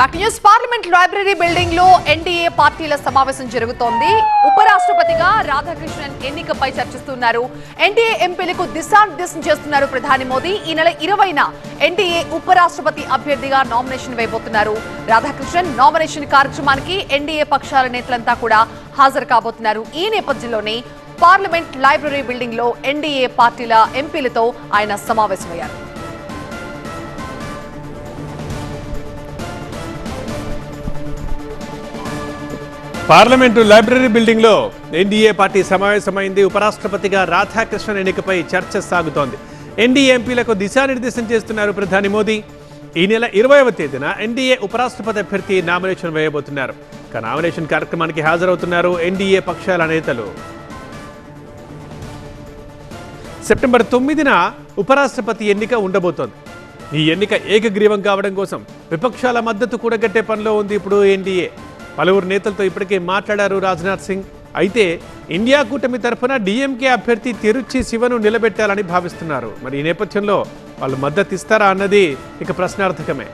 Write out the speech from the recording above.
Parliament library building లో NDA పార్టీల సమావేశం జరుగుతోంది. ఉపరాష్ట్రపతిగా రాధాకృష్ణన్ ఎన్నికపై చర్చిస్తున్నారు. ఎన్డీఏ ఎంపీలకు దిశానిర్దేశం చేస్తున్నారు ప్రధాని మోదీ. ఈ నెల 20న ఎన్డీఏ ఉపరాష్ట్రపతి అభ్యర్థిగా నామినేషన్ వేయబోతున్నారు. రాధాకృష్ణన్ నామినేషన్ కార్యక్రమానికి ఎన్డీఏ పక్షాల నేతలంతా కూడా హాజరు కాబోతున్నారు. ఈ నేపథ్యంలోనే పార్లమెంట్ లైబ్రరీ బిల్డింగ్ లో ఎన్డీఏ పార్టీల ఎంపీలతో ఆయన సమావేశమయ్యారు. పార్లమెంటు లైబ్రరీ బిల్డింగ్ లో ఎన్డీఏ పార్టీ సమావేశమైంది. ఉపరాష్ట్రపతిగా రాధాకృష్ణన్ ఎన్నికపై చర్చ సాగుతోంది. ఎన్డీఏ ఎంపీలకు దిశానిర్దేశం చేస్తున్నారు ప్రధాని మోదీ. ఈ నెల 20వ తేదీన ఎన్డీఏ ఉపరాష్ట్రపతి అభ్యర్థి నామినేషన్ వేయబోతున్నారు. నామినేషన్ కార్యక్రమానికి హాజరవుతున్నారు ఎన్డీఏ పక్షాల నేతలు. సెప్టెంబర్ 9న ఉపరాష్ట్రపతి ఎన్నిక ఉండబోతోంది. ఈ ఎన్నిక ఏకగ్రీవం కావడం కోసం విపక్షాల మద్దతు కూడగట్టే పనిలో ఉంది ఇప్పుడు ఎన్డీఏ. పలువురు నేతలతో ఇప్పటికే మాట్లాడారు రాజ్నాథ్ సింగ్. అయితే ఇండియా కూటమి తరఫున డీఎంకే అభ్యర్థి తిరుచి శివను నిలబెట్టాలని భావిస్తున్నారు. మరి ఈ నేపథ్యంలో వాళ్ళు మద్దతు ఇస్తారా అన్నది ఇక ప్రశ్నార్థకమే.